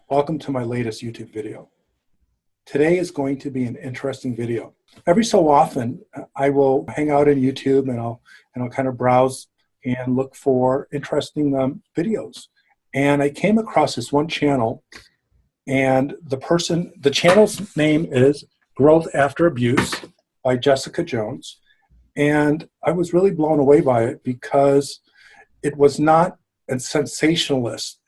Welcome to my latest YouTube video. Today is going to be an interesting video. Every so often, I will hang out in YouTube and I'll kind of browse and look for interesting videos. And I came across this one channel, and the channel's name is Growth After Abuse by Jessica Jones. And I was really blown away by it because it was not a sensationalist.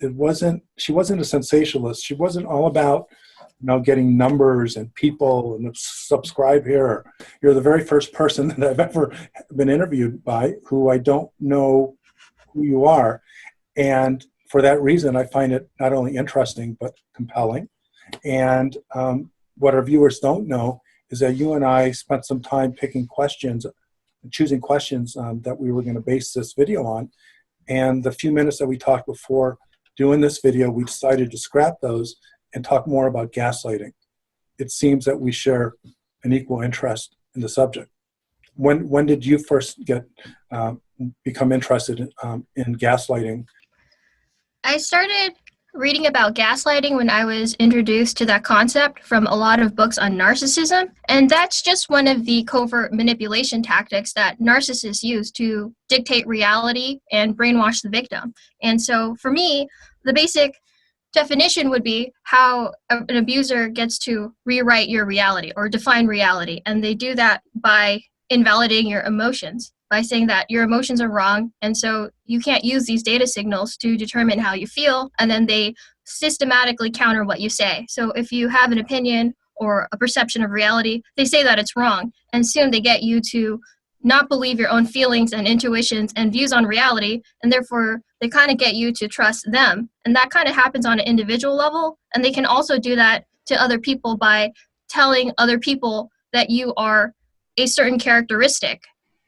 She wasn't a sensationalist. She wasn't all about, getting numbers and people and subscribe here. You're the very first person that I've ever been interviewed by who I don't know who you are. And for that reason, I find it not only interesting, but compelling. And what our viewers don't know is that you and I spent some time picking questions, choosing questions that we were going to base this video on. And the few minutes that we talked before doing this video, we decided to scrap those and talk more about gaslighting. It seems that we share an equal interest in the subject. When did you first become interested in gaslighting? I started reading about gaslighting when I was introduced to that concept from a lot of books on narcissism. And that's just one of the covert manipulation tactics that narcissists use to dictate reality and brainwash the victim. And so for me, the basic definition would be how an abuser gets to rewrite your reality or define reality. And they do that by invalidating your emotions, by saying that your emotions are wrong, and so you can't use these data signals to determine how you feel, and then they systematically counter what you say. So if you have an opinion or a perception of reality, they say that it's wrong, and soon they get you to not believe your own feelings and intuitions and views on reality, and therefore they kind of get you to trust them. And that kind of happens on an individual level, and they can also do that to other people by telling other people that you are a certain characteristic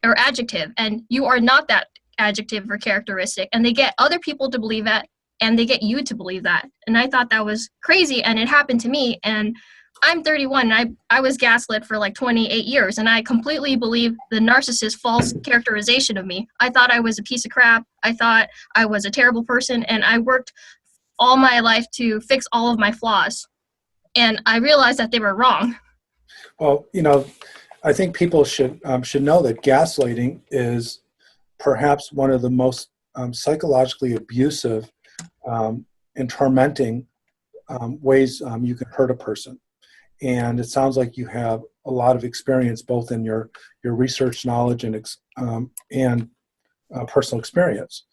or adjective, and you are not that adjective or characteristic, and they get other people to believe that, and they get you to believe that. And I thought that was crazy, and it happened to me, and I'm 31, and I was gaslit for like 28 years, and I completely believe the narcissist's false characterization of me. I thought I was a piece of crap, I thought I was a terrible person, and I worked all my life to fix all of my flaws, and I realized that they were wrong. Well, I think people should know that gaslighting is perhaps one of the most psychologically abusive and tormenting ways you can hurt a person. And it sounds like you have a lot of experience both in your research knowledge and personal experience.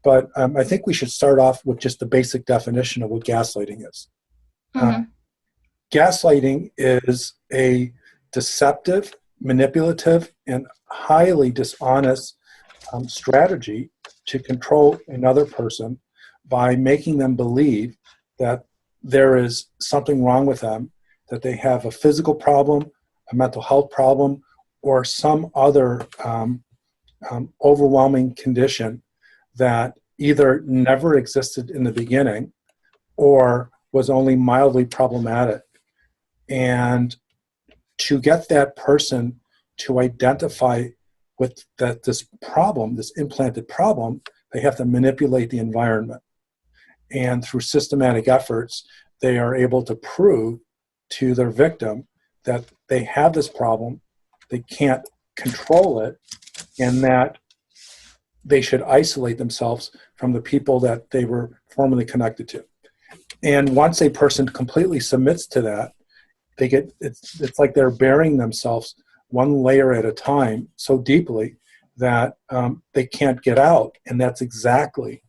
But I think we should start off with just the basic definition of what gaslighting is. Mm-hmm. Gaslighting is a deceptive, manipulative, and highly dishonest strategy to control another person by making them believe that there is something wrong with them, that they have a physical problem, a mental health problem, or some other overwhelming condition that either never existed in the beginning or was only mildly problematic. And to get that person to identify with this problem, this implanted problem, they have to manipulate the environment. And through systematic efforts, they are able to prove to their victim that they have this problem, they can't control it, and that they should isolate themselves from the people that they were formerly connected to. And once a person completely submits to that, it's like they're burying themselves one layer at a time so deeply that they can't get out. And that's exactly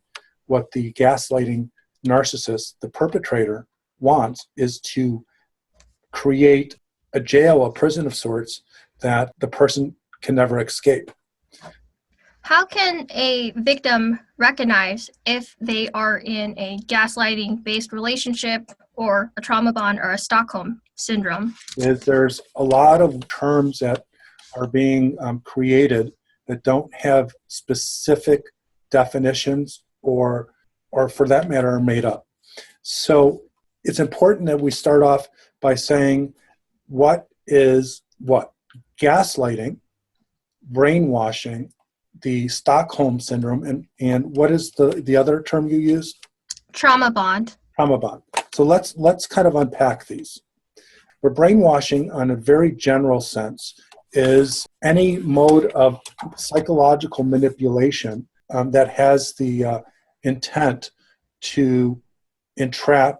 what the gaslighting narcissist, the perpetrator, wants, is to create a jail, a prison of sorts, that the person can never escape. How can a victim recognize if they are in a gaslighting-based relationship or a trauma bond or a Stockholm Syndrome? There's a lot of terms that are being created that don't have specific definitions or for that matter, are made up. So it's important that we start off by saying what is what? Gaslighting, brainwashing, the Stockholm Syndrome, and what is the other term you used? Trauma bond. Trauma bond. So let's kind of unpack these. But brainwashing, on a very general sense, is any mode of psychological manipulation that has the intent to entrap,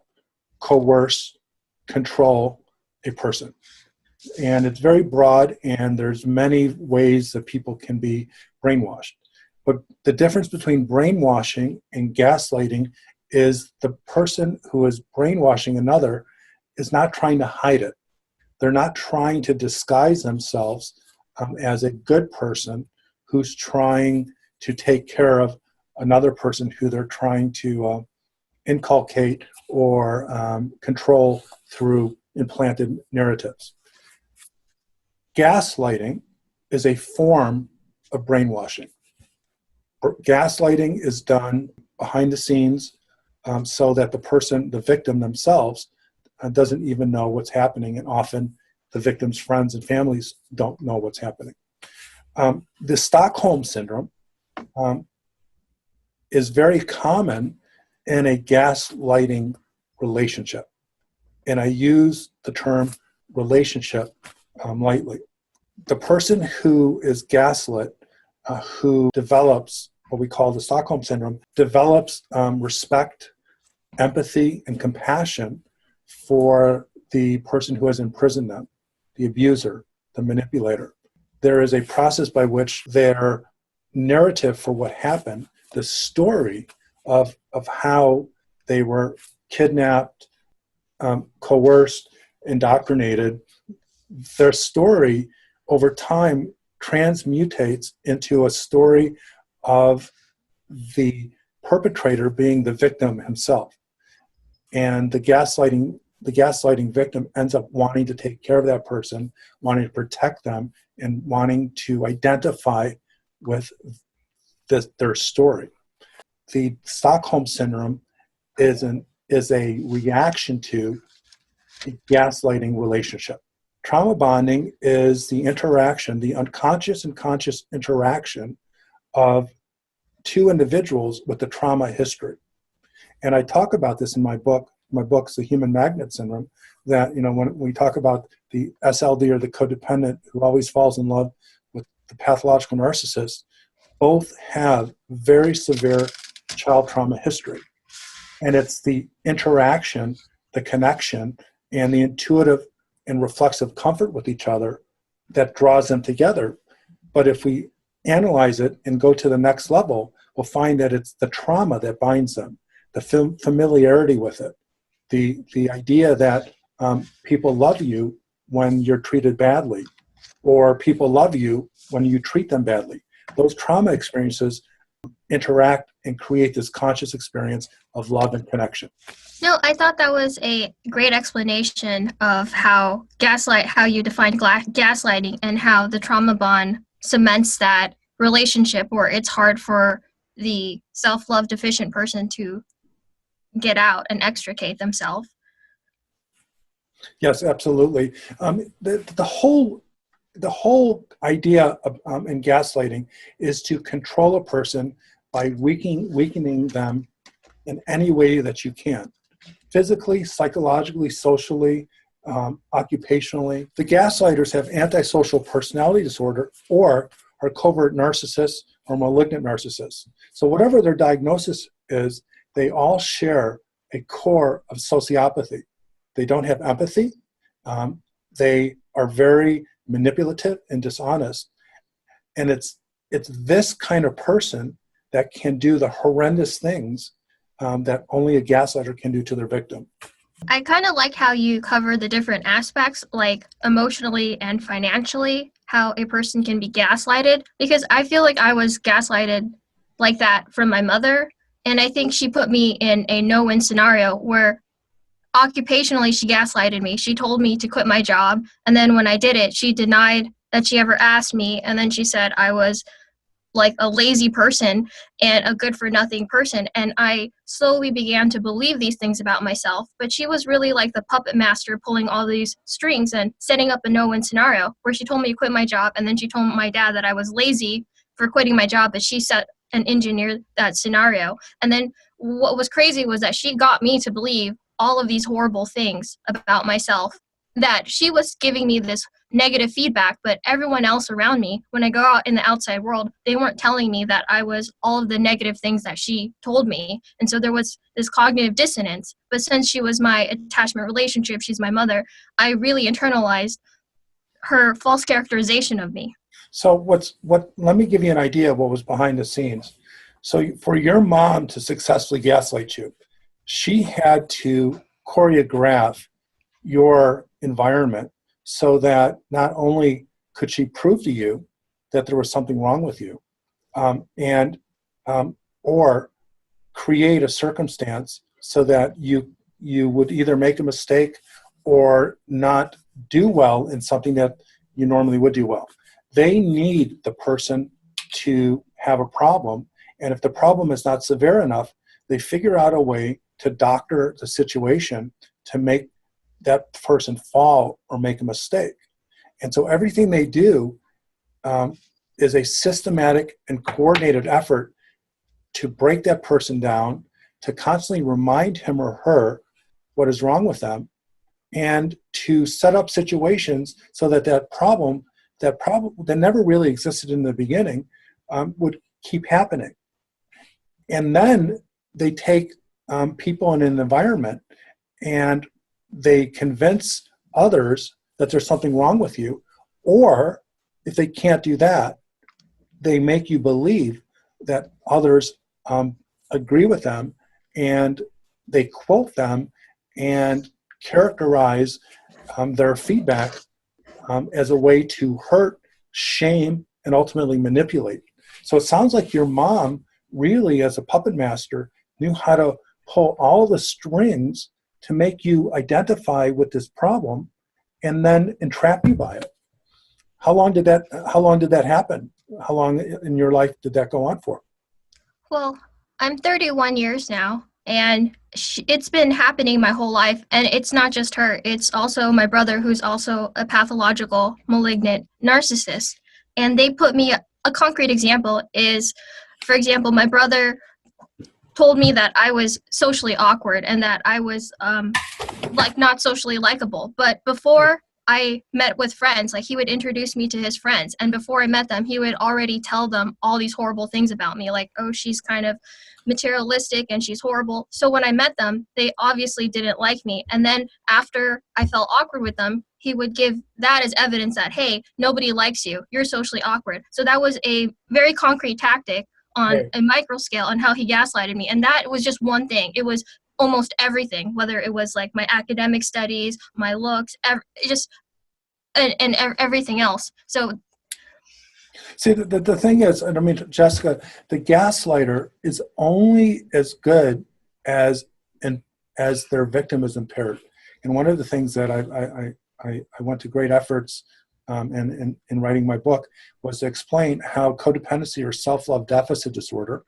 coerce, control a person. And it's very broad, and there's many ways that people can be brainwashed. But the difference between brainwashing and gaslighting is the person who is brainwashing another is not trying to hide it. They're not trying to disguise themselves as a good person who's trying to take care of another person who they're trying to inculcate or control through implanted narratives. Gaslighting is a form of brainwashing. Gaslighting is done behind the scenes so that the person, the victim themselves, doesn't even know what's happening, and often the victim's friends and families don't know what's happening. The Stockholm Syndrome is very common in a gaslighting relationship. And I use the term relationship lightly. The person who is gaslit, who develops what we call the Stockholm Syndrome, develops respect, empathy, and compassion for the person who has imprisoned them, the abuser, the manipulator. There is a process by which their narrative for what happened, the story of how they were kidnapped, coerced, indoctrinated, their story over time transmutates into a story of the perpetrator being the victim himself. And the gaslighting victim ends up wanting to take care of that person, wanting to protect them, and wanting to identify with their story. The Stockholm Syndrome is a reaction to a gaslighting relationship. Trauma bonding is the interaction, the unconscious and conscious interaction of two individuals with the trauma history. And I talk about this in my book's The Human Magnet Syndrome, that, when we talk about the SLD or the codependent who always falls in love with the pathological narcissist, both have very severe child trauma history. And it's the interaction, the connection, and the intuitive and reflexive comfort with each other that draws them together. But if we analyze it and go to the next level, we'll find that it's the trauma that binds them, the familiarity with it, the idea that people love you when you're treated badly, or people love you when you treat them badly. Those trauma experiences interact and create this conscious experience of love and connection. No, I thought that was a great explanation of how you define gaslighting, and how the trauma bond cements that relationship where it's hard for the self-love deficient person to get out and extricate themselves. Yes, absolutely. The whole idea in gaslighting is to control a person by weakening them in any way that you can. Physically, psychologically, socially, occupationally. The gaslighters have antisocial personality disorder, or are covert narcissists or malignant narcissists. So whatever their diagnosis is, they all share a core of sociopathy. They don't have empathy. They are very manipulative and dishonest. And it's this kind of person that can do the horrendous things that only a gaslighter can do to their victim. I kind of like how you cover the different aspects, like emotionally and financially, how a person can be gaslighted, because I feel like I was gaslighted like that from my mother. And I think she put me in a no-win scenario where occupationally she gaslighted me. She told me to quit my job. And then when I did it, she denied that she ever asked me. And then she said I was like a lazy person and a good for nothing person. And I slowly began to believe these things about myself. But she was really like the puppet master, pulling all these strings and setting up a no-win scenario where she told me to quit my job. And then she told my dad that I was lazy for quitting my job, but she set and engineered that scenario. And then what was crazy was that she got me to believe all of these horrible things about myself, that she was giving me this negative feedback, but everyone else around me, when I go out in the outside world, they weren't telling me that I was all of the negative things that she told me. And so there was this cognitive dissonance. But since she was my attachment relationship, she's my mother, I really internalized her false characterization of me. So let me give you an idea of what was behind the scenes. So for your mom to successfully gaslight you, she had to choreograph your environment so that not only could she prove to you that there was something wrong with you, or create a circumstance so that you would either make a mistake or not do well in something that you normally would do well. They need the person to have a problem, and if the problem is not severe enough, they figure out a way to doctor the situation to make that person fall or make a mistake. And so everything they do is a systematic and coordinated effort to break that person down, to constantly remind him or her what is wrong with them, and to set up situations so that that problem that never really existed in the beginning would keep happening. And then they take people in an environment and they convince others that there's something wrong with you, or if they can't do that, they make you believe that others agree with them, and they quote them and characterize their feedback as a way to hurt, shame, and ultimately manipulate. So it sounds like your mom really, as a puppet master, knew how to pull all the strings to make you identify with this problem and then entrap you by it. How long did that happen? How long in your life did that go on for? Well, I'm 31 years now, and it's been happening my whole life. And it's not just her, it's also my brother, who's also a pathological, malignant narcissist. And they put me, a concrete example is, for example, my brother told me that I was socially awkward and that I was not socially likable. But before I met with friends, he would introduce me to his friends, and before I met them, he would already tell them all these horrible things about me, like, oh, she's kind of materialistic and she's horrible. So when I met them, they obviously didn't like me. And then after I felt awkward with them, he would give that as evidence that, hey, nobody likes you, you're socially awkward. So that was a very concrete tactic on a micro scale on how he gaslighted me. And that was just one thing. It was almost everything, whether it was my academic studies, my looks, everything else. So see, the thing is, and I mean, Jessica, the gaslighter is only as good as their victim is impaired. And one of the things that I went to great efforts in writing my book was to explain how codependency or self-love deficit disorder,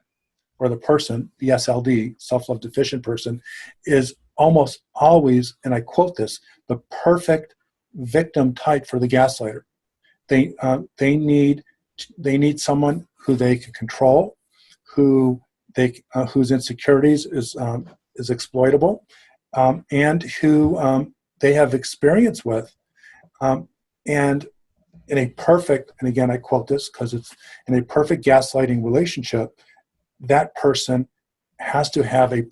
or the person, the SLD, self-love deficient person, is almost always, and I quote this, the perfect victim type for the gaslighter. They need someone who they can control, whose insecurities is exploitable, and who they have experience with, and in a perfect, and again I quote this because it's in a perfect gaslighting relationship, that person has to have a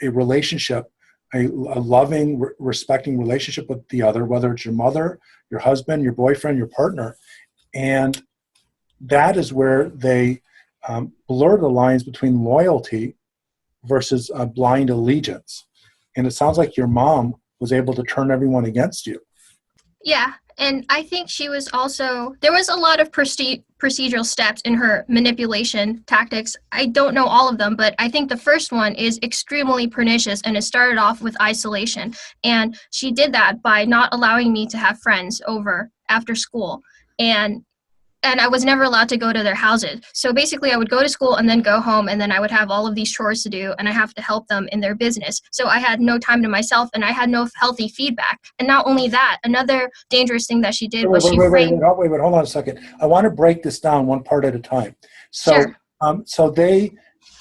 relationship, a loving, respecting relationship with the other, whether it's your mother, your husband, your boyfriend, your partner. And that is where they blur the lines between loyalty versus blind allegiance. And it sounds like your mom was able to turn everyone against you. Yeah, and I think she was also, there was a lot of procedural steps in her manipulation tactics. I don't know all of them, but I think the first one is extremely pernicious, and it started off with isolation. And she did that by not allowing me to have friends over after school. And I was never allowed to go to their houses. So basically I would go to school and then go home, and then I would have all of these chores to do, and I have to help them in their business. So I had no time to myself, and I had no healthy feedback. And not only that, another dangerous thing that she did was she framed... Wait, hold on a second. I want to break this down one part at a time. So, Sure. So they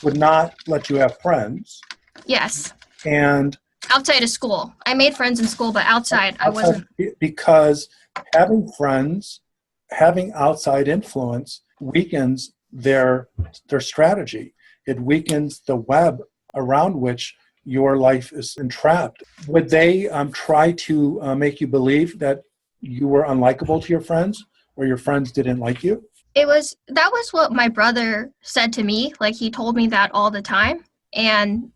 would not let you have friends. Yes. And Outside of school. I made friends in school, but outside I wasn't. Because having friends, having outside influence weakens their strategy. It weakens the web around which your life is entrapped. Would they try to make you believe that you were unlikable to your friends, or your friends didn't like you? That was what my brother said to me. Like, he told me that all the time. And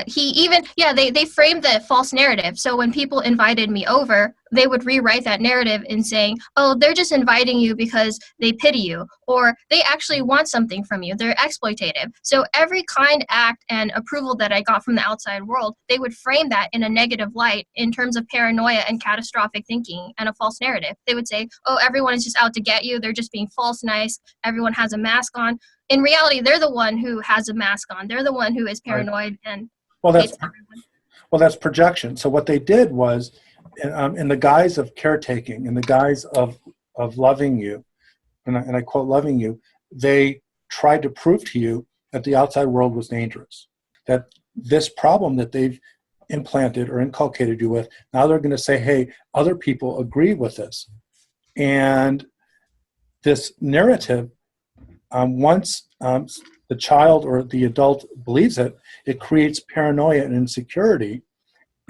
he even, they framed the false narrative. So when people invited me over, they would rewrite that narrative in saying, oh, they're just inviting you because they pity you, or they actually want something from you. They're exploitative. So every kind act and approval that I got from the outside world, they would frame that in a negative light in terms of paranoia and catastrophic thinking and a false narrative. They would say, oh, everyone is just out to get you. They're just being false nice. Everyone has a mask on. In reality, they're the one who has a mask on. They're the one who is paranoid and hates everyone. Well, that's projection. So what they did was, in the guise of caretaking, in the guise of loving you, and I quote, loving you, they tried to prove to you that the outside world was dangerous, that this problem that they've implanted or inculcated you with, now they're going to say, hey, other people agree with this. And this narrative, once the child or the adult believes it, it creates paranoia and insecurity,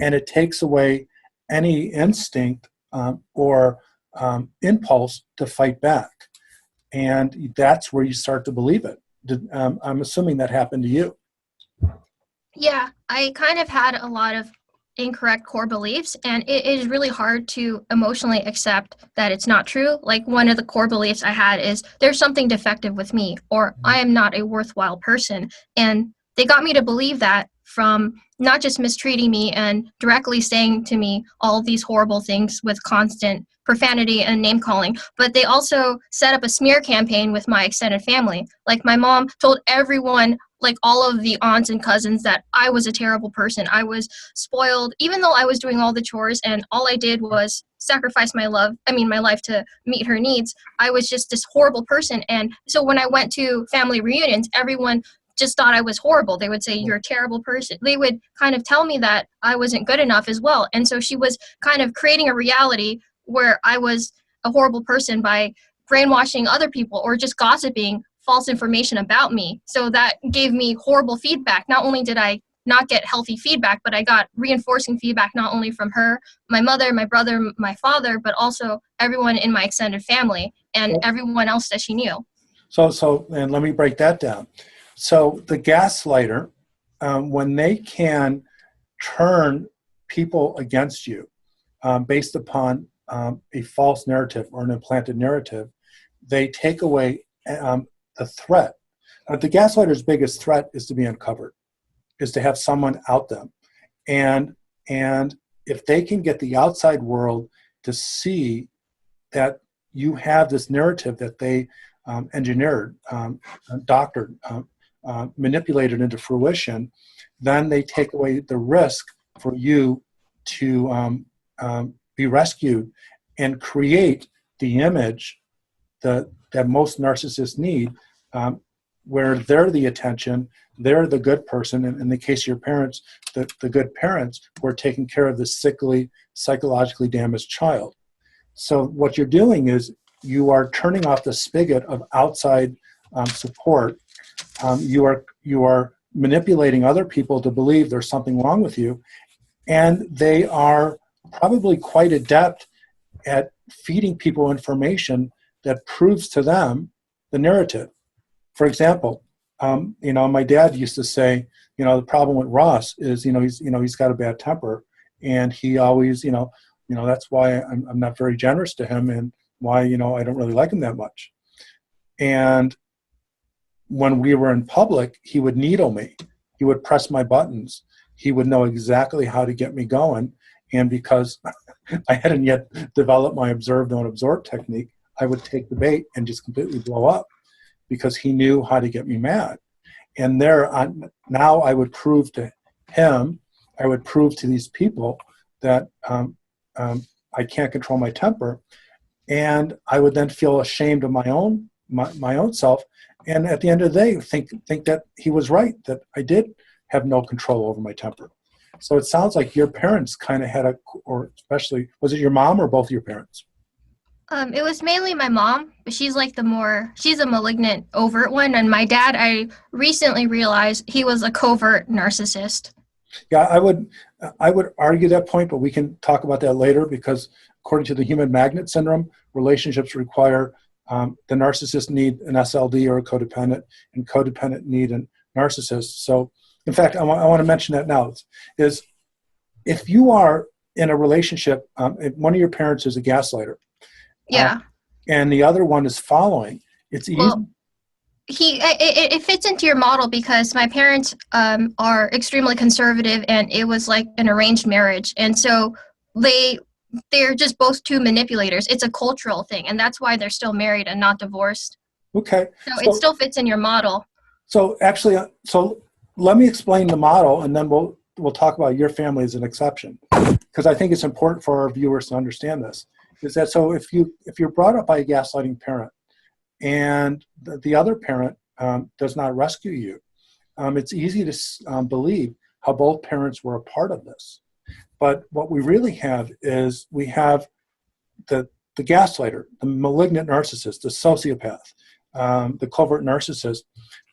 and it takes away any instinct or impulse to fight back. And that's where you start to believe it. I'm assuming that happened to you. Yeah, I kind of had a lot of incorrect core beliefs, and it is really hard to emotionally accept that it's not true. Like, one of the core beliefs I had is there's something defective with me, or I am not a worthwhile person. And they got me to believe that from not just mistreating me and directly saying to me all these horrible things with constant profanity and name calling, but they also set up a smear campaign with my extended family. Like, my mom told everyone, like all of the aunts and cousins, that I was a terrible person. I was spoiled, even though I was doing all the chores and all I did was sacrifice my life to meet her needs. I was just this horrible person. And so when I went to family reunions, everyone just thought I was horrible. They would say, you're a terrible person. They would kind of tell me that I wasn't good enough as well. And so she was kind of creating a reality where I was a horrible person by brainwashing other people or just gossiping false information about me. So that gave me horrible feedback. Not only did I not get healthy feedback, but I got reinforcing feedback not only from her, my mother, my brother, my father, but also everyone in my extended family and everyone else that she knew. So, and let me break that down. So the gaslighter, when they can turn people against you based upon a false narrative or an implanted narrative, they take away the threat. The gaslighter's biggest threat is to be uncovered, is to have someone out them. And if they can get the outside world to see that you have this narrative that they engineered, doctored, manipulated into fruition, then they take away the risk for you to be rescued and create the image that most narcissists need, where they're the attention, they're the good person, and in the case of your parents, the good parents who are taking care of the sickly, psychologically damaged child. So what you're doing is you are turning off the spigot of outside support. You are manipulating other people to believe there's something wrong with you, and they are probably quite adept at feeding people information that proves to them the narrative. For example, my dad used to say, the problem with Ross is, he's got a bad temper, and he always, that's why I'm not very generous to him, and why, I don't really like him that much. And when we were in public, he would needle me. He would press my buttons. He would know exactly how to get me going. And because I hadn't yet developed my observe, don't absorb technique, I would take the bait and just completely blow up, because he knew how to get me mad. And now I would prove to him, I would prove to these people that I can't control my temper, and I would then feel ashamed of my own self. And at the end of the day, think that he was right, that I did have no control over my temper. So it sounds like your parents kind of had or especially, was it your mom or both of your parents? It was mainly my mom, but she's like she's a malignant, overt one. And my dad, I recently realized he was a covert narcissist. Yeah, I would argue that point, but we can talk about that later because according to the human magnet syndrome, relationships require the narcissist need an SLD or a codependent, and codependent need a narcissist. So, in fact, I want to mention that now is if you are in a relationship, if one of your parents is a gaslighter, Yeah. and the other one is following, it's easy. Well, it fits into your model because my parents are extremely conservative, and it was like an arranged marriage, and so they're just both two manipulators. It's a cultural thing, and that's why they're still married and not divorced. Okay. So it still fits in your model. So actually, so let me explain the model, and then we'll talk about your family as an exception, because I think it's important for our viewers to understand this. Is that so? If you're brought up by a gaslighting parent, and the other parent does not rescue you, it's easy to believe how both parents were a part of this. But what we really have is we have the gaslighter, the malignant narcissist, the sociopath, the covert narcissist,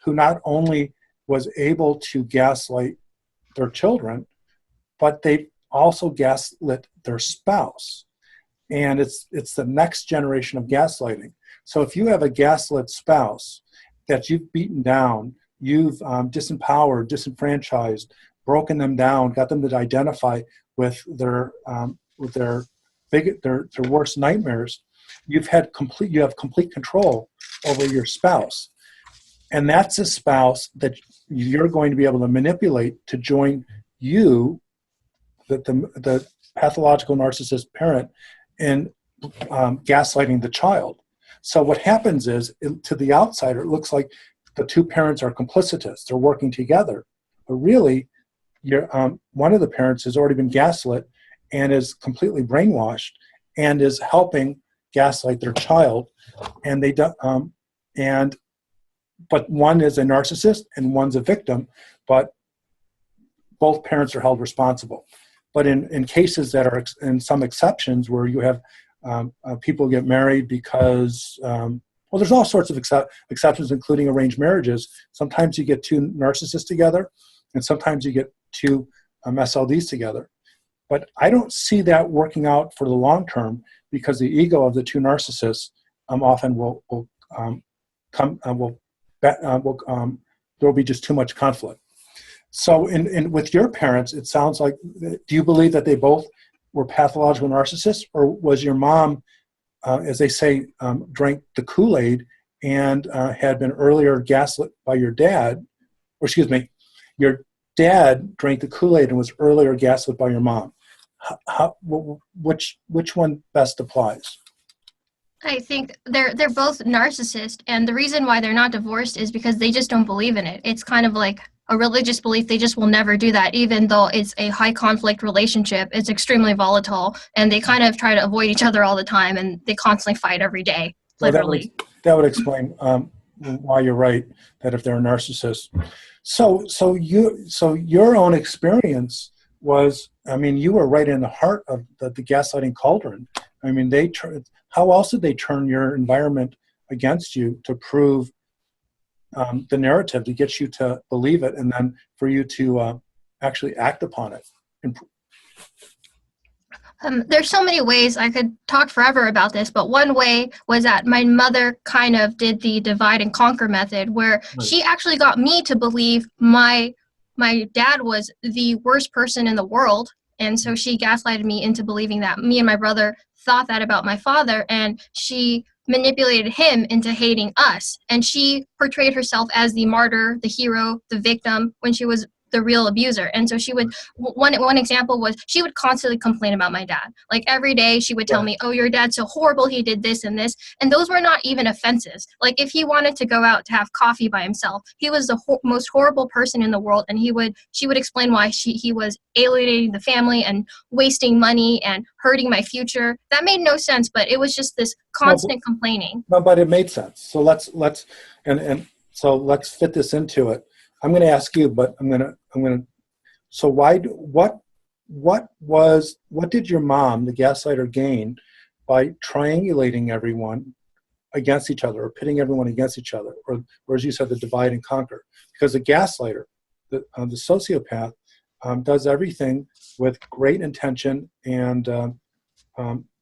who not only was able to gaslight their children, but they also gaslit their spouse. And it's the next generation of gaslighting. So if you have a gaslit spouse that you've beaten down, you've disempowered, disenfranchised, broken them down, got them to identify with their worst nightmares, you have complete control over your spouse. And that's a spouse that you're going to be able to manipulate to join you, the pathological narcissist parent, in gaslighting the child. So what happens is, to the outsider, it looks like the two parents are complicitous. They're working together. But really, one of the parents has already been gaslit and is completely brainwashed and is helping gaslight their child. And but one is a narcissist and one's a victim, but both parents are held responsible. But in cases that are in some exceptions where you have people get married because, well, there's all sorts of exceptions, including arranged marriages. Sometimes you get two narcissists together, and sometimes you get two SLDs together. But I don't see that working out for the long term because the ego of the two narcissists often there will be just too much conflict. So with your parents, it sounds like, do you believe that they both were pathological narcissists, or was your mom, as they say, drank the Kool-Aid and had been earlier gaslit by your dad, or excuse me, your dad drank the Kool-Aid and was earlier gaslit by your mom? Which one best applies? I think they're both narcissists, and the reason why they're not divorced is because they just don't believe in it. It's kind of like a religious belief. They just will never do that, even though it's a high conflict relationship. It's extremely volatile, and they kind of try to avoid each other all the time, and they constantly fight every day, literally. Well, that would explain why you're right, that if they're a narcissist. So your own experience was, I mean, you were right in the heart of the gaslighting cauldron. I mean, how else did they turn your environment against you to prove the narrative, to get you to believe it, and then for you to actually act upon it? There's so many ways. I could talk forever about this, but one way was that my mother kind of did the divide and conquer method, where she actually got me to believe my dad was the worst person in the world. And so she gaslighted me into believing that me and my brother thought that about my father, and she manipulated him into hating us. And she portrayed herself as the martyr, the hero, the victim, when she was the real abuser. And so she would, one example was, she would constantly complain about my dad. Like every day she would tell me, oh, your dad's so horrible, he did this and this. And those were not even offenses. Like if he wanted to go out to have coffee by himself, he was the most horrible person in the world. And she would explain why he was alienating the family and wasting money and hurting my future. That made no sense, but it was just this constant complaining. No, but it made sense. So let's fit this into it. I'm going to ask you, but I'm going to So what did your mom, the gaslighter, gain by triangulating everyone against each other, or pitting everyone against each other, or as you said, the divide and conquer? Because the gaslighter, the sociopath, does everything with great intention, and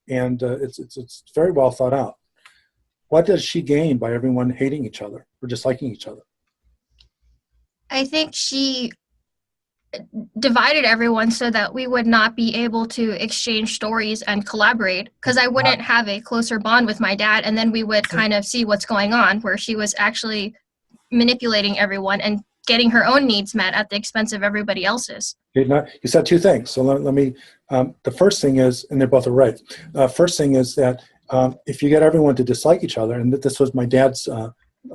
it's very well thought out. What does she gain by everyone hating each other or disliking each other? I think she divided everyone so that we would not be able to exchange stories and collaborate, because I wouldn't have a closer bond with my dad, and then we would kind of see what's going on, where she was actually manipulating everyone and getting her own needs met at the expense of everybody else's. You said two things. So let me, the first thing is, and they both are right. First thing is that if you get everyone to dislike each other, and this was my dad's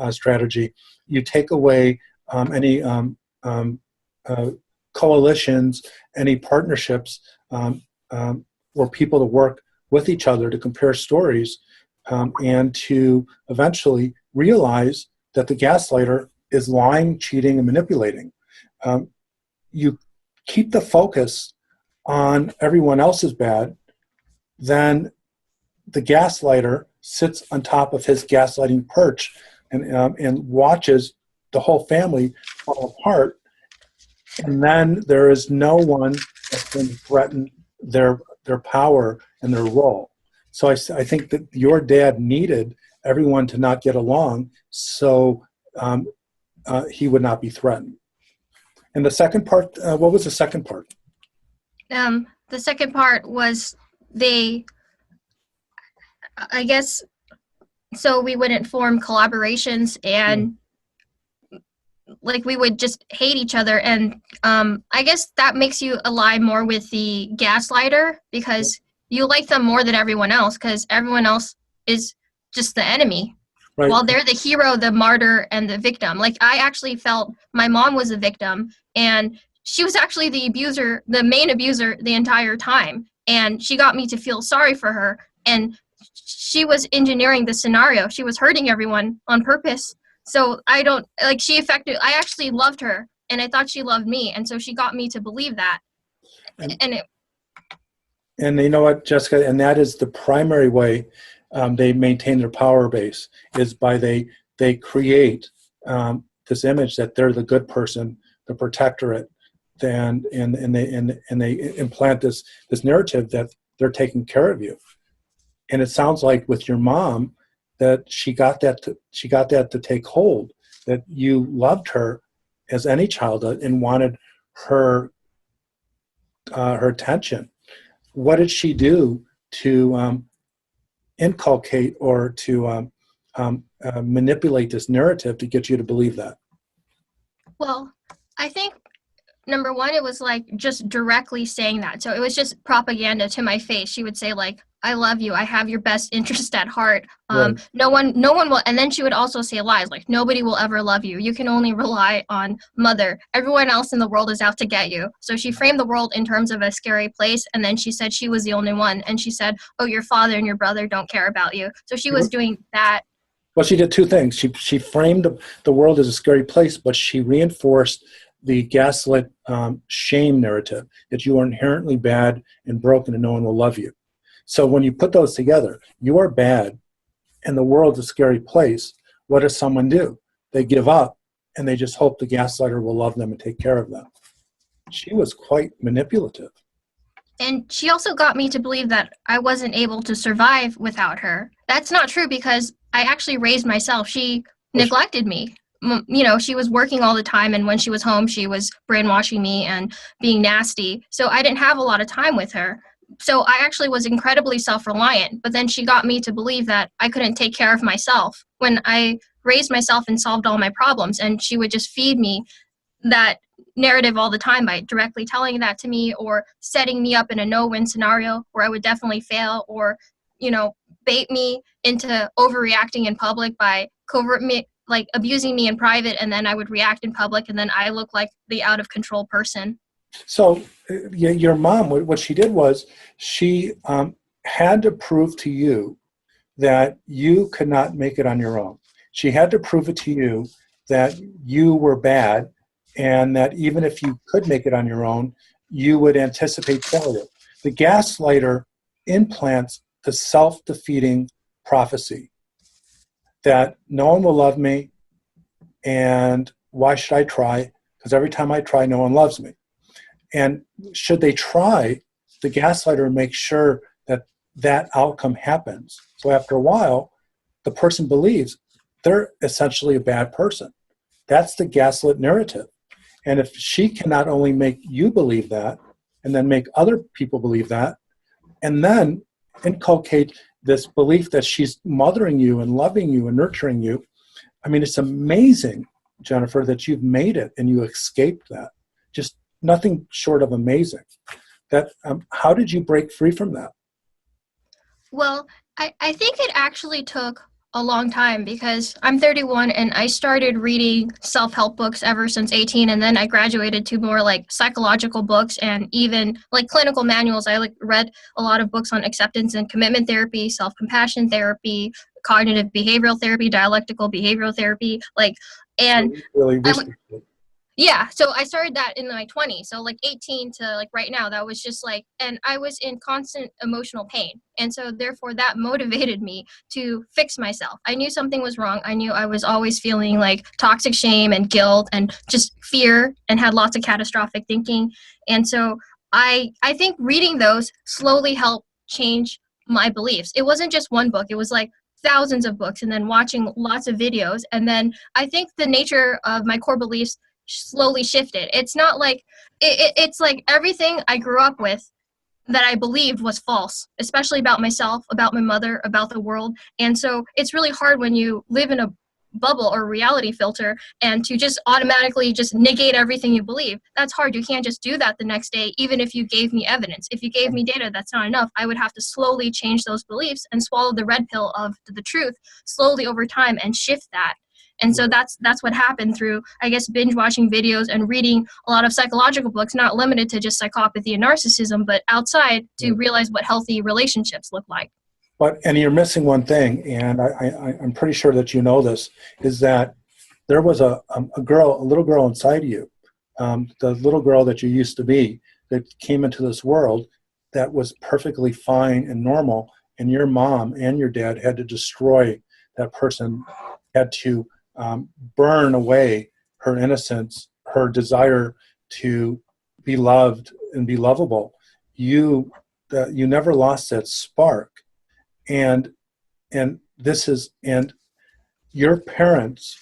strategy, you take away any coalitions, any partnerships, or people to work with each other to compare stories, and to eventually realize that the gaslighter is lying, cheating, and manipulating. You keep the focus on everyone else is bad, then the gaslighter sits on top of his gaslighting perch and watches the whole family fall apart, and then there is no one that can threaten their power and their role. So I think that your dad needed everyone to not get along, so he would not be threatened. And the second part, what was the second part? The second part was I guess, so we wouldn't form collaborations, and like we would just hate each other. And I guess that makes you ally more with the gaslighter, because you like them more than everyone else, because everyone else is just the enemy. Right. While they're the hero, the martyr, and the victim. Like, I actually felt my mom was a victim, and she was actually the abuser, the main abuser, the entire time. And she got me to feel sorry for her. And she was engineering the scenario. She was hurting everyone on purpose. So I actually loved her, and I thought she loved me. And so she got me to believe that. And you know what, Jessica, and that is the primary way they maintain their power base, is by they create this image that they're the good person, the protectorate, and they implant this narrative that they're taking care of you. And it sounds like with your mom that she got that to take hold, that you loved her as any child and wanted her attention. What did she do to inculcate or to manipulate this narrative to get you to believe that? Well, I think, number one, it was like just directly saying that. So it was just propaganda to my face. She would say, like, I love you. I have your best interest at heart. Right. No one will. And then she would also say lies, like, nobody will ever love you. You can only rely on mother. Everyone else in the world is out to get you. So she framed the world in terms of a scary place. And then she said she was the only one. And she said, oh, your father and your brother don't care about you. So she was doing that. Well, she did two things. She framed the world as a scary place, but she reinforced the gaslit shame narrative, that you are inherently bad and broken and no one will love you. So when you put those together, you are bad and the world's a scary place. What does someone do? They give up and they just hope the gaslighter will love them and take care of them. She was quite manipulative. And she also got me to believe that I wasn't able to survive without her. That's not true, because I actually raised myself. She neglected me. You know, she was working all the time, and when she was home, she was brainwashing me and being nasty. So I didn't have a lot of time with her. So I actually was incredibly self-reliant, but then she got me to believe that I couldn't take care of myself when I raised myself and solved all my problems. And she would just feed me that narrative all the time by directly telling that to me, or setting me up in a no-win scenario where I would definitely fail, or, you know, bait me into overreacting in public by like abusing me in private, and then I would react in public, and then I look like the out of control person. So your mom, what she did was she had to prove to you that you could not make it on your own. She had to prove it to you that you were bad and that even if you could make it on your own, you would anticipate failure. The gaslighter implants the self-defeating prophecy that no one will love me, and why should I try? Because every time I try, no one loves me. And should they try, the gaslighter makes sure that that outcome happens. So after a while, the person believes they're essentially a bad person. That's the gaslit narrative. And if she can not only make you believe that, and then make other people believe that, and then inculcate this belief that she's mothering you and loving you and nurturing you, I mean, it's amazing, Jennifer, that you've made it and you escaped that. Just nothing short of amazing. That how did you break free from that? Well, I think it actually took a long time because I'm 31 and I started reading self-help books ever since 18, and then I graduated to more like psychological books and even like clinical manuals. I read a lot of books on acceptance and commitment therapy, self-compassion therapy, cognitive behavioral therapy, dialectical behavioral therapy, and Really I researched it. yeah, so I started that in my 20s. So 18 to right now, that was just and I was in constant emotional pain. And so therefore that motivated me to fix myself. I knew something was wrong. I knew I was always feeling toxic shame and guilt and just fear and had lots of catastrophic thinking. And so I think reading those slowly helped change my beliefs. It wasn't just one book. It was thousands of books and then watching lots of videos. And then I think the nature of my core beliefs slowly shifted. It's not it's like everything I grew up with that I believed was false, especially about myself, about my mother, about the world. And so it's really hard when you live in a bubble or reality filter and to just automatically just negate everything you believe. That's hard. You can't just do that the next day, even if you gave me evidence. If you gave me data, that's not enough. I would have to slowly change those beliefs and swallow the red pill of the truth slowly over time and shift that. And so that's what happened through, I guess, binge watching videos and reading a lot of psychological books, not limited to just psychopathy and narcissism, but outside to realize what healthy relationships look like. And you're missing one thing, and I'm pretty sure that you know this, is that there was a little girl inside of you, the little girl that you used to be, that came into this world that was perfectly fine and normal, and your mom and your dad had to destroy that person, had to burn away her innocence, her desire to be loved and be lovable. You never lost that spark, and your parents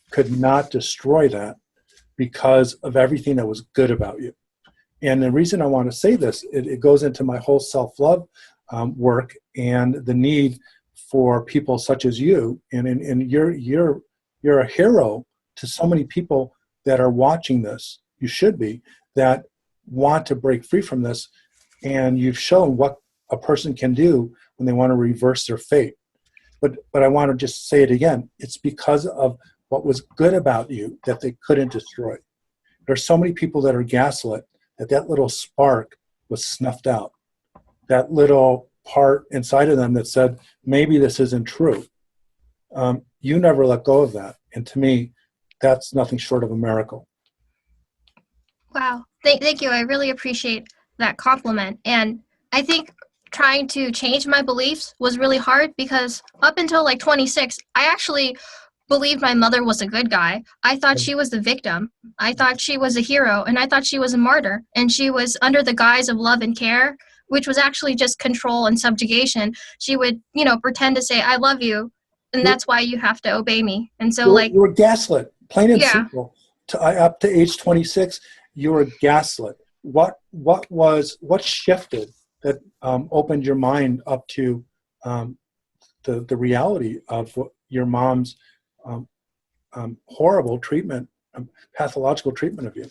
could not destroy that because of everything that was good about you. And the reason I want to say this, it goes into my whole self-love work and the need for people such as you, and you're a hero to so many people that are watching this. You should be, that want to break free from this, and you've shown what a person can do when they want to reverse their fate. But I want to just say it again. It's because of what was good about you that they couldn't destroy. There's so many people that are gaslit that little spark was snuffed out. That little part inside of them that said, maybe this isn't true. You never let go of that. And to me, that's nothing short of a miracle. Wow. Thank you. I really appreciate that compliment. And I think trying to change my beliefs was really hard because up until 26, I actually believed my mother was a good guy. I thought she was the victim. I thought she was a hero, and I thought she was a martyr. And she was under the guise of love and care, which was actually just control and subjugation. She would, pretend to say, I love you, and that's why you have to obey me. And so you were gaslit, plain and yeah. simple. Up to age 26, you were gaslit. What shifted that opened your mind up to the reality of your mom's horrible treatment, pathological treatment of you?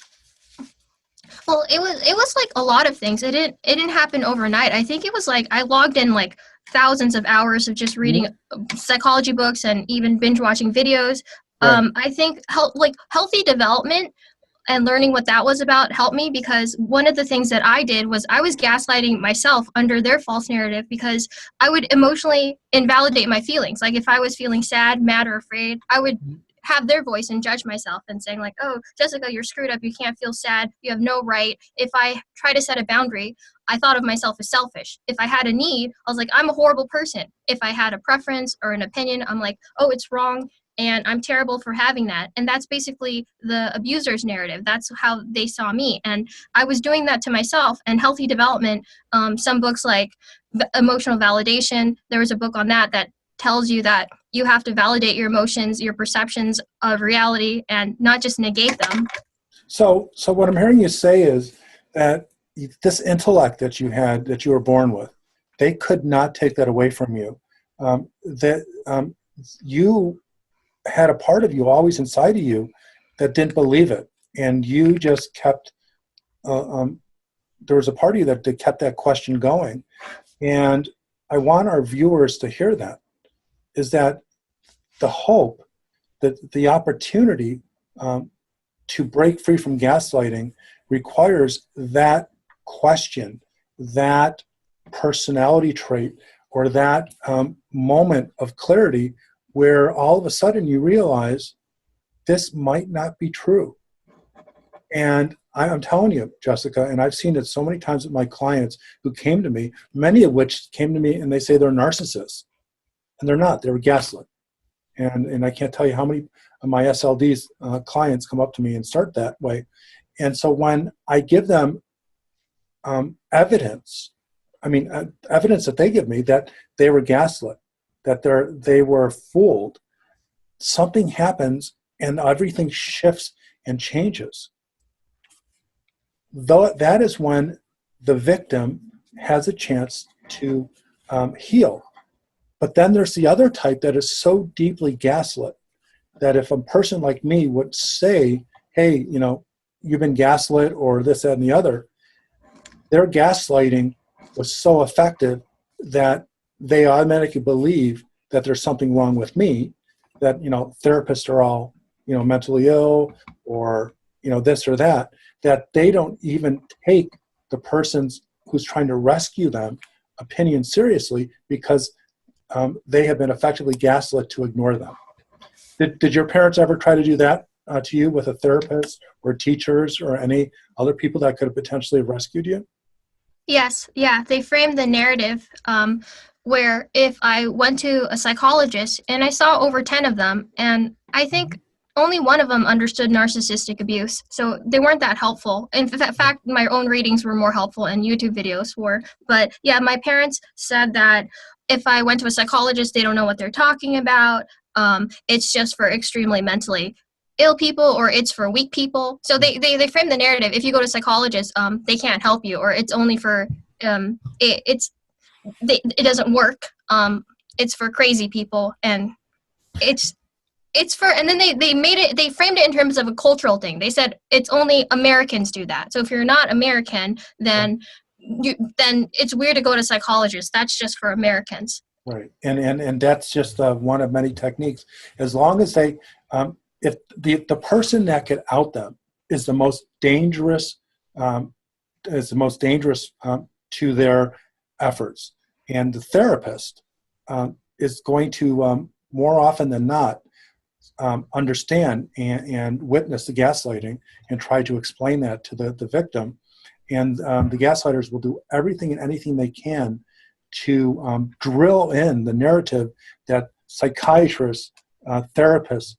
Well, it was a lot of things. It didn't happen overnight. I think it was I logged in thousands of hours of just reading psychology books and even binge watching videos. Right. I think healthy development and learning what that was about helped me, because one of the things that I did was I was gaslighting myself under their false narrative, because I would emotionally invalidate my feelings. If I was feeling sad, mad, or afraid, I would have their voice and judge myself and saying like, oh, Jessica, you're screwed up. You can't feel sad. You have no right. If I try to set a boundary, I thought of myself as selfish. If I had a need, I was like, I'm a horrible person. If I had a preference or an opinion, I'm like, oh, it's wrong. And I'm terrible for having that. And that's basically the abuser's narrative. That's how they saw me. And I was doing that to myself. And healthy development, some books like Emotional Validation, there was a book on that that tells you that you have to validate your emotions, your perceptions of reality, and not just negate them. So what I'm hearing you say is that this intellect that you had, that you were born with, they could not take that away from you. You had a part of you always inside of you that didn't believe it, and you just kept. There was a part of you that kept that question going, and I want our viewers to hear that. Is that the hope, that the opportunity to break free from gaslighting requires that question, that personality trait, or that moment of clarity where all of a sudden you realize this might not be true. And I'm telling you, Jessica, and I've seen it so many times with my clients who came to me, many of which came to me and they say they're narcissists. And they're not, they were gaslit. And I can't tell you how many of my SLD's clients come up to me and start that way. And so when I give them evidence that they give me that they were gaslit, that they were fooled, something happens and everything shifts and changes. Though that is when the victim has a chance to heal. But then there's the other type that is so deeply gaslit that if a person like me would say, hey, you've been gaslit or this, that, and the other, their gaslighting was so effective that they automatically believe that there's something wrong with me, that, therapists are all, mentally ill or, this or that they don't even take the person's who's trying to rescue them opinion seriously because they have been effectively gaslit to ignore them. Did your parents ever try to do that to you with a therapist or teachers or any other people that could have potentially rescued you? Yes, yeah. They framed the narrative where if I went to a psychologist, and I saw over 10 of them, and I think only one of them understood narcissistic abuse. So they weren't that helpful. In fact, my own readings were more helpful and YouTube videos were. But yeah, my parents said that if I went to a psychologist, they don't know what they're talking about. It's just for extremely mentally ill people, or it's for weak people. So they frame the narrative. If you go to a psychologist, they can't help you, or it's only for it doesn't work. It's for crazy people, and it's for, and then they framed it in terms of a cultural thing. They said it's only Americans do that. So if you're not American, then it's weird to go to psychologists. That's just for Americans. Right, and that's just one of many techniques. As long as they, if the person that could out them is the most dangerous, to their efforts, and the therapist is going to more often than not understand and witness the gaslighting and try to explain that to the victim, and the gaslighters will do everything and anything they can to drill in the narrative that psychiatrists, therapists,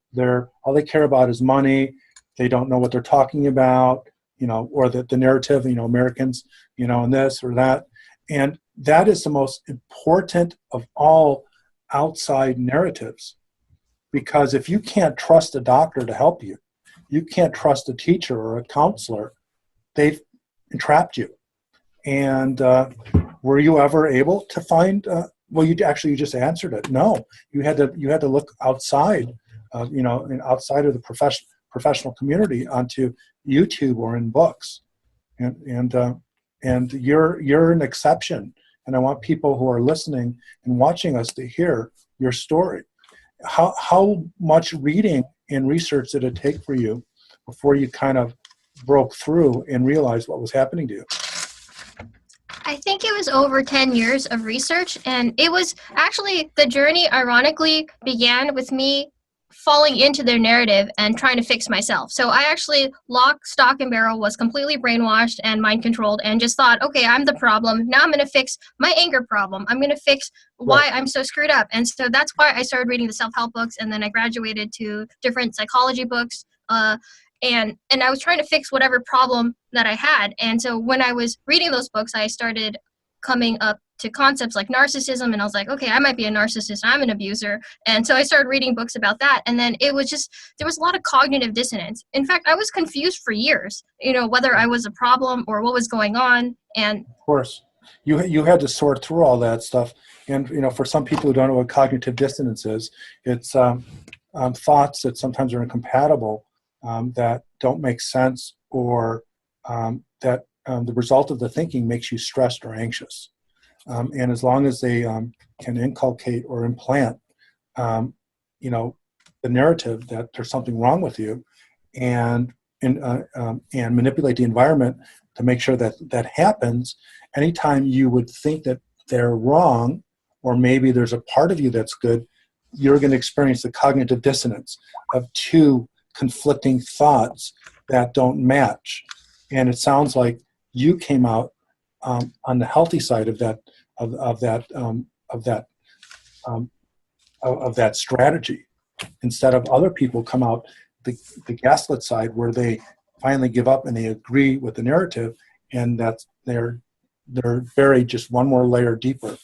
all they care about is money. They don't know what they're talking about, or the narrative, Americans, and this or that. And that is the most important of all outside narratives. Because if you can't trust a doctor to help you, you can't trust a teacher or a counselor, they've entrapped you. And were you ever able to find? Well, you just answered it. No, you had to look outside, and outside of the professional community onto YouTube or in books, and you're an exception. And I want people who are listening and watching us to hear your story. How much reading and research did it take for you before you kind of broke through and realized what was happening to you? I think it was over 10 years of research, and it was actually, the journey ironically began with me falling into their narrative and trying to fix myself. So I actually, lock, stock, and barrel, was completely brainwashed and mind controlled and just thought, okay, I'm the problem. Now I'm going to fix my anger problem. I'm going to fix why I'm so screwed up. And so that's why I started reading the self-help books, and then I graduated to different psychology books. And I was trying to fix whatever problem that I had. And so when I was reading those books, I started coming up to concepts like narcissism, and I was like, okay, I might be a narcissist, I'm an abuser. And so I started reading books about that, and then it was just, there was a lot of cognitive dissonance. In fact, I was confused for years, whether I was a problem or what was going on. And of course, you had to sort through all that stuff. And for some people who don't know what cognitive dissonance is, it's thoughts that sometimes are incompatible, that don't make sense, or that the result of the thinking makes you stressed or anxious. And as long as they can inculcate or implant, the narrative that there's something wrong with you, and manipulate the environment to make sure that that happens, anytime you would think that they're wrong, or maybe there's a part of you that's good, you're going to experience the cognitive dissonance of two conflicting thoughts that don't match. And it sounds like you came out on the healthy side of that strategy, instead of other people come out the gaslit side, where they finally give up and they agree with the narrative, and that's they're buried just one more layer deeper.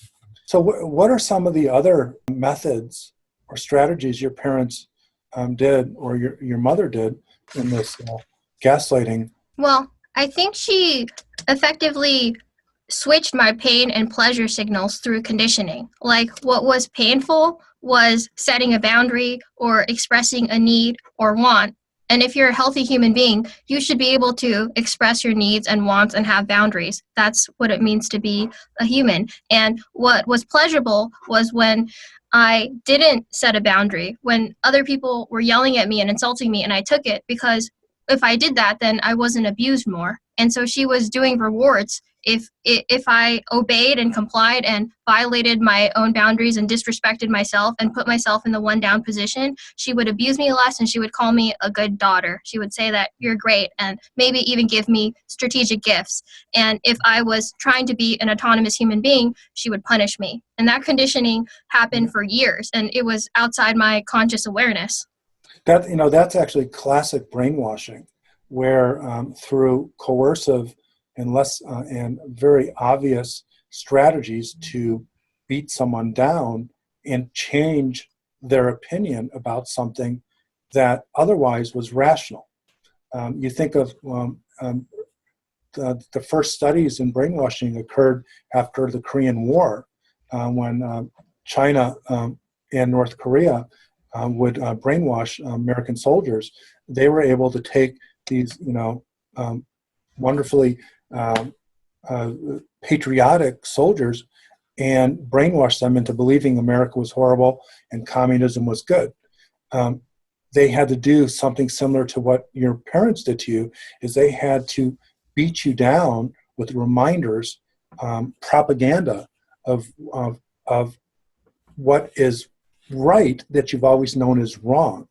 So what are some of the other methods or strategies your parents did, or your mother did, in this gaslighting? well, I think she effectively switched my pain and pleasure signals through conditioning. Like, what was painful was setting a boundary or expressing a need or want. And if you're a healthy human being, you should be able to express your needs and wants and have boundaries. That's what it means to be a human. And what was pleasurable was when I didn't set a boundary, when other people were yelling at me and insulting me, and I took it, because if I did that, then I wasn't abused more. And so she was doing rewards. If I obeyed and complied and violated my own boundaries and disrespected myself and put myself in the one down position, she would abuse me less, and she would call me a good daughter. She would say that you're great, and maybe even give me strategic gifts. And if I was trying to be an autonomous human being, she would punish me. And that conditioning happened for years, and it was outside my conscious awareness. That's actually classic brainwashing, where through coercive and and very obvious strategies to beat someone down and change their opinion about something that otherwise was rational. You think of the first studies in brainwashing occurred after the Korean War, when China and North Korea would brainwash American soldiers. They were able to take these, wonderfully patriotic soldiers and brainwash them into believing America was horrible and communism was good. They had to do something similar to what your parents did to you, is they had to beat you down with reminders, propaganda of what is right that you've always known is wrong.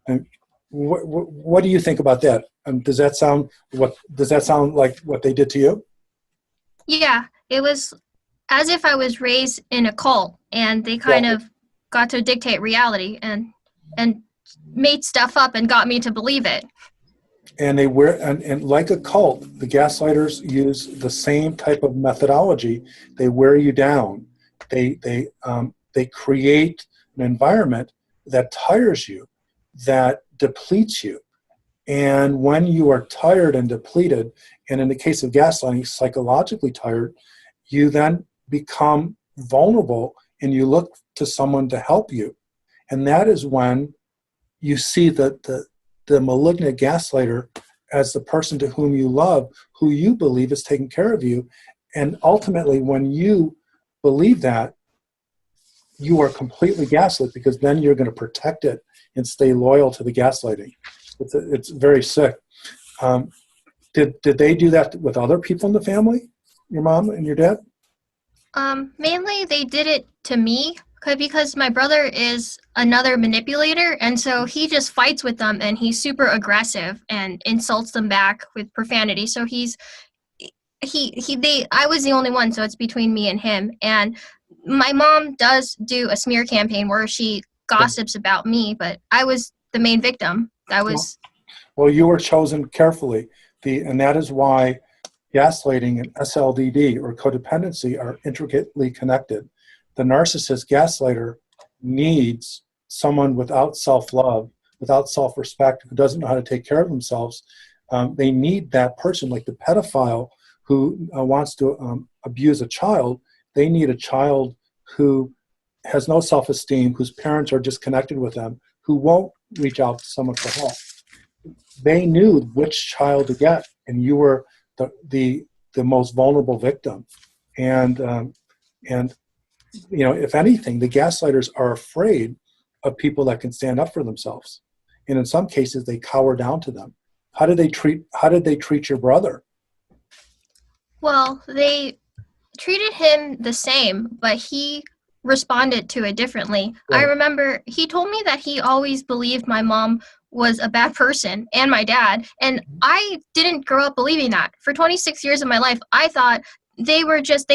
And what do you think about that? Does that sound like what they did to you? Yeah, it was as if I was raised in a cult, and they kind of got to dictate reality and made stuff up and got me to believe it. And and like a cult, the gaslighters use the same type of methodology. They wear you down. They create an environment that tires you, that depletes you. And when you are tired and depleted, and in the case of gaslighting, psychologically tired, you then become vulnerable and you look to someone to help you. And that is when you see the malignant gaslighter as the person to whom you love, who you believe is taking care of you. And ultimately, when you believe that, you are completely gaslit, because then you're going to protect it and stay loyal to the gaslighting. It's very sick. Did they do that with other people in the family, your mom and your dad? Mainly they did it to me. Because my brother is another manipulator, and so he just fights with them, and he's super aggressive and insults them back with profanity. So I was the only one, so it's between me and him. And my mom does do a smear campaign where she gossips about me, but I was the main victim. I was. Well, you were chosen carefully, and that is why gaslighting and SLDD, or codependency, are intricately connected. The narcissist gaslighter needs someone without self-love, without self-respect, who doesn't know how to take care of themselves. They need that person, like the pedophile who wants to abuse a child. They need a child who has no self-esteem, whose parents are disconnected with them, who won't reach out to someone for help. They knew which child to get, and you were the most vulnerable victim. And you know, if anything, the gaslighters are afraid of people that can stand up for themselves, and in some cases, they cower down to them. How did they treat your brother? Well, they treated him the same, but he responded to it differently. Right. I remember he told me that he always believed my mom was a bad person and my dad, and I didn't grow up believing that. For 26 years of my life, I thought they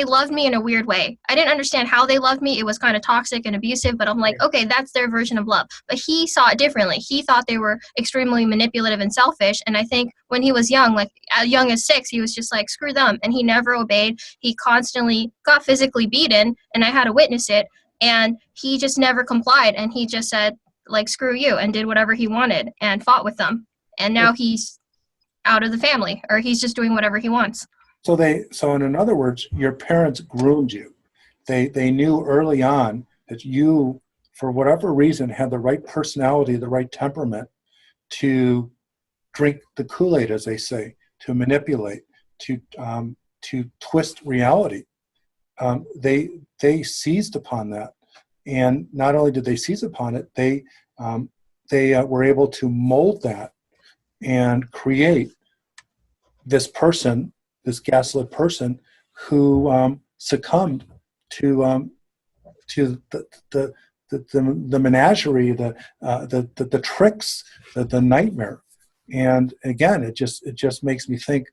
loved me in a weird way. I didn't understand how they loved me. It was kind of toxic and abusive, but I'm like, okay, that's their version of love. But he saw it differently. He thought they were extremely manipulative and selfish. And I think when he was young, like as young as 6, he was just like, screw them. And he never obeyed. He constantly got physically beaten, and I had to witness it. And he just never complied. And he just said, like, screw you, and did whatever he wanted and fought with them. And now he's out of the family, or he's just doing whatever he wants. So in other words, your parents groomed you. They knew early on that you, for whatever reason, had the right personality, the right temperament to drink the Kool-Aid, as they say, to manipulate, to twist reality. They seized upon that, and not only did they seize upon it, they were able to mold that and create this person, this gaslit person, who succumbed to the menagerie, the tricks, the nightmare. And again, it just makes me think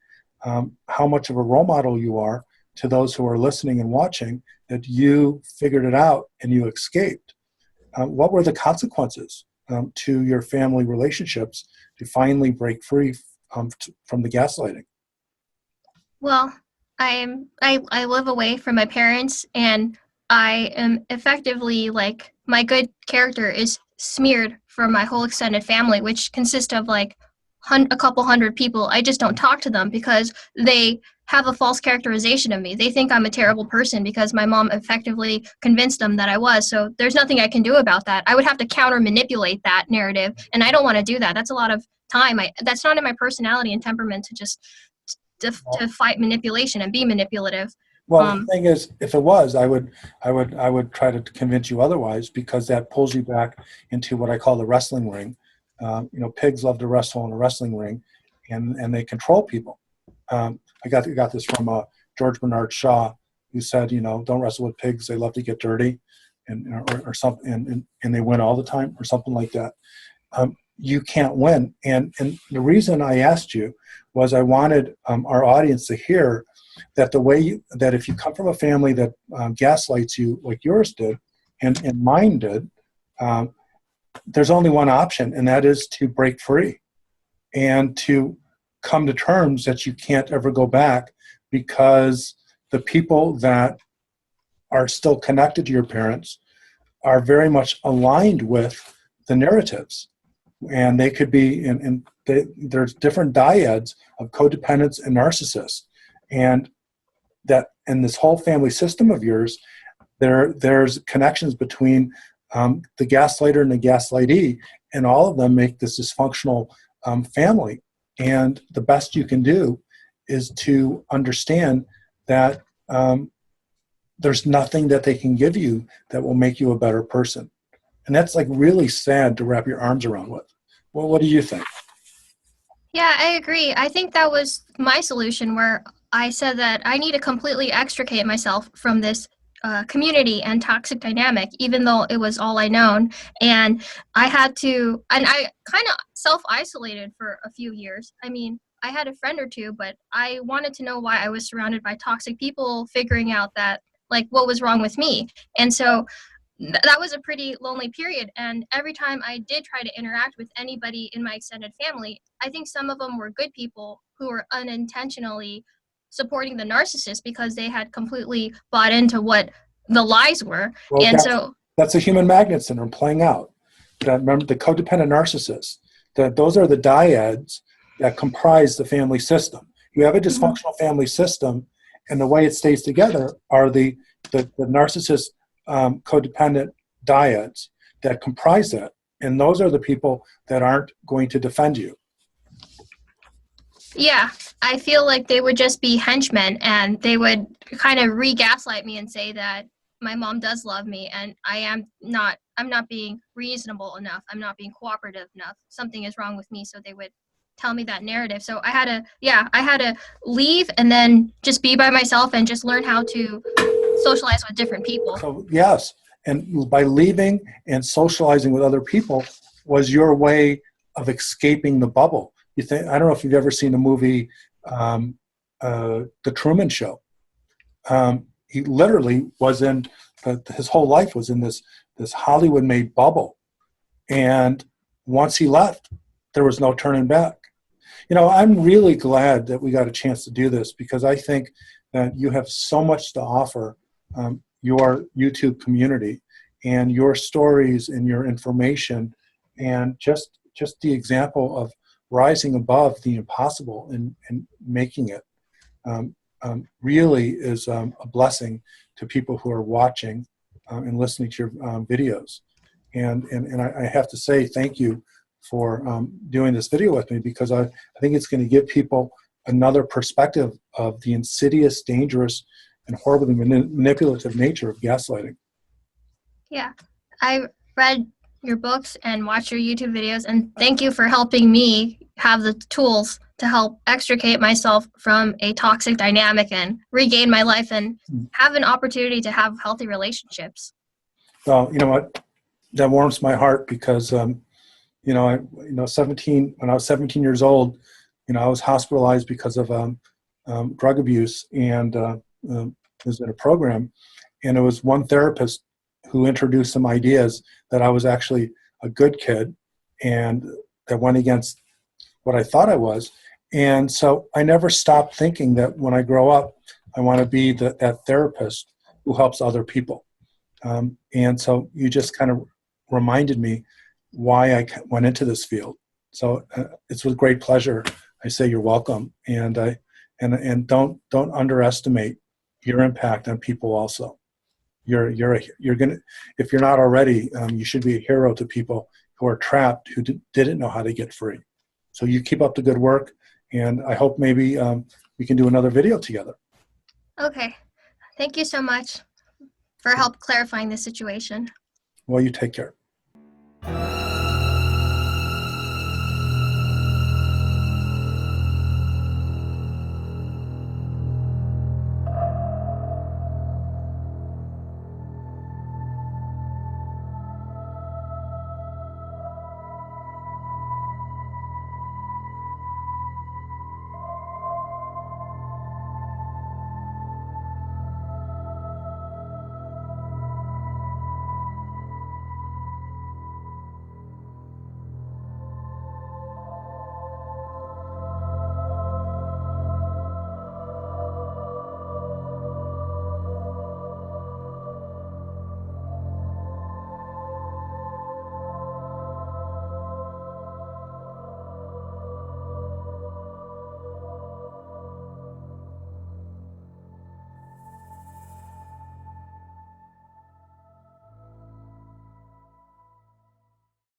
how much of a role model you are to those who are listening and watching, that you figured it out and you escaped. What were the consequences to your family relationships to finally break free from the gaslighting? Well, I live away from my parents, and I am effectively, like, my good character is smeared for my whole extended family, which consists of like a couple hundred people. I just don't talk to them because they have a false characterization of me. They think I'm a terrible person because my mom effectively convinced them that I was. So there's nothing I can do about that. I would have to counter manipulate that narrative, and I don't want to do that. That's a lot of time. That's not in my personality and temperament to just to fight manipulation and be manipulative. Well, the thing is, if it was, I would try to convince you otherwise, because that pulls you back into what I call the wrestling ring. You know, pigs love to wrestle in a wrestling ring, and they control people. I got this from George Bernard Shaw, who said, you know, don't wrestle with pigs; they love to get dirty, or something, and they win all the time, or something like that. You can't win, and the reason I asked you was I wanted our audience to hear that that if you come from a family that gaslights you like yours did, and mine did, there's only one option, and that is to break free and to come to terms that you can't ever go back, because the people that are still connected to your parents are very much aligned with the narratives. And they could be there's different dyads of codependents and narcissists, and that in this whole family system of yours, there's connections between the gaslighter and the gaslightee, and all of them make this dysfunctional family. And the best you can do is to understand that there's nothing that they can give you that will make you a better person. And that's like really sad to wrap your arms around with. Well, what do you think? Yeah, I agree. I think that was my solution, where I said that I need to completely extricate myself from this community and toxic dynamic, even though it was all I known. And I kind of self-isolated for a few years. I mean, I had a friend or two, but I wanted to know why I was surrounded by toxic people, figuring out that, like, what was wrong with me. And so that was a pretty lonely period. And every time I did try to interact with anybody in my extended family, I think some of them were good people who were unintentionally supporting the narcissist because they had completely bought into what the lies were. Well, And so that's a human magnet syndrome playing out. Remember the codependent narcissists, those are the dyads that comprise the family system. You have a dysfunctional family system, and the way it stays together are the narcissist codependent dyads that comprise that. And those are the people that aren't going to defend you. yeah, I feel like they would just be henchmen, and they would kind of re-gaslight me and say that my mom does love me, and I'm not being reasonable enough. I'm not being cooperative enough. Something is wrong with me. So they would tell me that narrative. So I had to leave and then just be by myself and just learn how to socialize with different people. So yes, and by leaving and socializing with other people was your way of escaping the bubble. I don't know if you've ever seen the movie The Truman Show. He literally was in his whole life was in this Hollywood-made bubble, and once he left, there was no turning back. You know, I'm really glad that we got a chance to do this, because I think that you have so much to offer your YouTube community, and your stories and your information, and just the example of rising above the impossible and making it really is a blessing to people who are watching and listening to your videos. And I have to say thank you for doing this video with me, because I think it's going to give people another perspective of the insidious, dangerous, and horribly manipulative nature of gaslighting. Yeah, I read your books and watched your YouTube videos, and thank you for helping me have the tools to help extricate myself from a toxic dynamic and regain my life and have an opportunity to have healthy relationships. Well, you know what? That warms my heart, because when I was 17 years old, I was hospitalized because of drug abuse, and was in a program, and it was one therapist who introduced some ideas that I was actually a good kid, and that went against what I thought I was. And so I never stopped thinking that when I grow up, I want to be that therapist who helps other people. And so you just kind of reminded me why I went into this field. So it's with great pleasure I say you're welcome, and don't underestimate your impact on people. Also, you're gonna, if you're not already, you should be a hero to people who are trapped, who didn't know how to get free. So you keep up the good work, and I hope maybe we can do another video together. Okay, thank you so much for help clarifying the situation. Well, you take care.